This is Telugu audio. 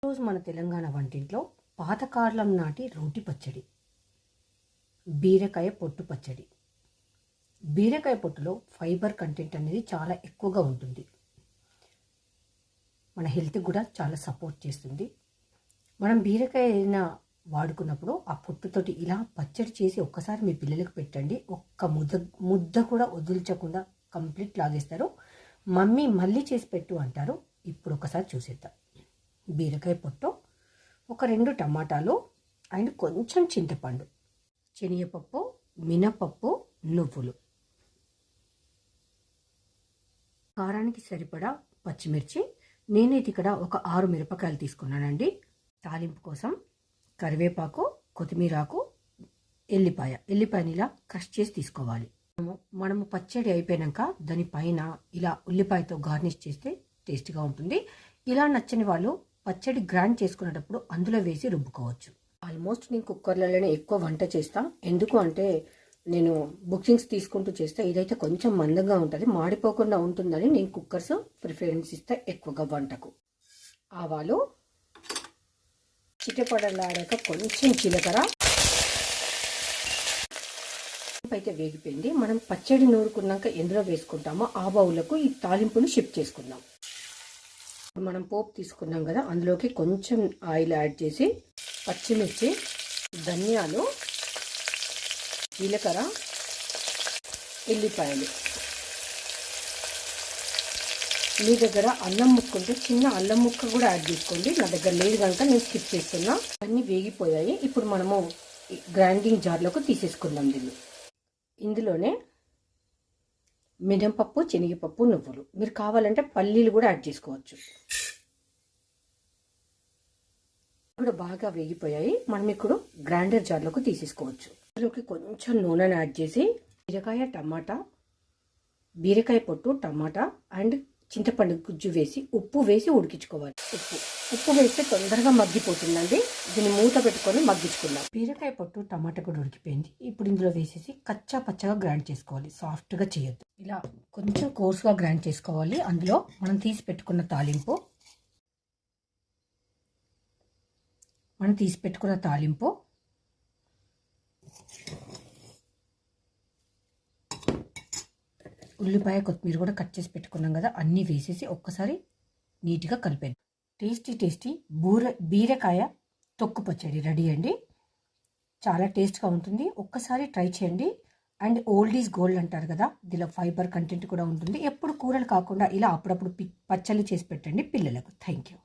రోజు మన తెలంగాణ వంటింట్లో పాతకాలం నాటి రోటి పచ్చడి, బీరకాయ పొట్టు పచ్చడి. బీరకాయ పొట్టులో ఫైబర్ కంటెంట్ అనేది చాలా ఎక్కువగా ఉంటుంది. మన హెల్త్కి కూడా చాలా సపోర్ట్ చేస్తుంది. మనం బీరకాయ ఏదైనా వాడుకున్నప్పుడు ఆ పొట్టుతోటి ఇలా పచ్చడి చేసి ఒక్కసారి మీ పిల్లలకు పెట్టండి. ఒక్క ముద్ద కూడా వదిలించకుండా కంప్లీట్ లాగేస్తారు. మమ్మీ మళ్ళీ చేసి పెట్టు అంటారు. ఇప్పుడు ఒకసారి చూసేద్దాం. బీరకాయ పొట్టు, ఒక 2 టమాటాలు అండ్ కొంచెం చింతపండు, శనగపప్పు, మినపప్పు, నువ్వులు, కారానికి సరిపడా పచ్చిమిర్చి. నేనైతే ఇక్కడ ఒక 6 మిరపకాయలు తీసుకున్నానండి. తాలింపు కోసం కరివేపాకు, కొత్తిమీరాకు, ఎల్లిపాయని ఇలా క్రష్ చేసి తీసుకోవాలి. మనము పచ్చడి అయిపోయాక దానిపైన ఇలా ఉల్లిపాయతో గార్నిష్ చేస్తే టేస్ట్గా ఉంటుంది. ఇలా నచ్చని వాళ్ళు పచ్చడి గ్రైండ్ చేసుకునేటప్పుడు అందులో వేసి రుబ్బుకోవచ్చు. ఆల్మోస్ట్ నేను కుక్కర్లలోనే ఎక్కువ వంట చేస్తా. ఎందుకు అంటే నేను బుకింగ్స్ తీసుకుంటూ చేస్తే ఇదైతే కొంచెం మందంగా ఉంటుంది, మాడిపోకుండా ఉంటుందని నేను కుక్కర్స్ ప్రిఫరెన్స్ ఇస్తే ఎక్కువగా వంటకు. ఆవాలు చిటపడలాడాక కొంచెం జీలకర్ర అయితే వేగిపోయింది. మనం పచ్చడి నూరుకున్నాక ఎందులో వేసుకుంటామో ఆ బౌలకు ఈ తాలింపును షిఫ్ట్ చేసుకుందాం. మనం పోపు తీసుకున్నాం కదా, అందులోకి కొంచెం ఆయిల్ యాడ్ చేసి పచ్చిమిర్చి, ధనియాలు, జీలకర్ర, ఎల్లిపాయలు. మీ దగ్గర అల్లం ముక్క ఉంటే చిన్న అల్లం ముక్క కూడా యాడ్ చేసుకోండి. నా దగ్గర లేదు కనుక నేను స్కిప్ చేస్తున్నా. అన్నీ వేగిపోయాయి. ఇప్పుడు మనము గ్రైండింగ్ జార్లోకి తీసేసుకుందాం. ఇందులోనే మినపప్పు, శనగపప్పు, నువ్వులు, మీరు కావాలంటే పల్లీలు కూడా యాడ్ చేసుకోవచ్చు. కూడా బాగా వేగిపోయాయి. మనం ఇప్పుడు గ్రైండర్ జార్లోకి తీసేసుకోవచ్చు. అందులోకి కొంచెం నూనెను యాడ్ చేసి బీరకాయ పొట్టు, టమాటా అండ్ చింతపండు గుజ్జు వేసి ఉప్పు వేసి ఉడికించుకోవాలి. ఉప్పు వేస్తే తొందరగా మగ్గిపోతుందండి. దీన్ని మూత పెట్టుకొని మగ్గించుకుందాం. బీరకాయ పొట్టు, టమాటా కూడా ఉడికిపోయింది. ఇప్పుడు ఇందులో వేసేసి కచ్చా పచ్చగా గ్రైండ్ చేసుకోవాలి. సాఫ్ట్గా చేయొద్దు, ఇలా కొంచెం కోర్స్గా గ్రైండ్ చేసుకోవాలి. అందులో మనం తీసి పెట్టుకున్న తాలింపు, ఉల్లిపాయ, కొత్తిమీర కూడా కట్ చేసి పెట్టుకున్నాం కదా, అన్నీ వేసేసి ఒక్కసారి నీట్గా కలిపాను. టేస్టీ బీరకాయ తొక్కు పచ్చడి రెడీ అండి. చాలా టేస్ట్గా ఉంటుంది. ఒక్కసారి ట్రై చేయండి. అండ్ ఓల్డ్ ఈజ్ గోల్డ్ అంటారు కదా, దీనిలో ఫైబర్ కంటెంట్ కూడా ఉంటుంది. ఎప్పుడు కూరలు కాకుండా ఇలా అప్పుడప్పుడు పచ్చళ్ళు చేసి పెట్టండి పిల్లలకు. Thank you.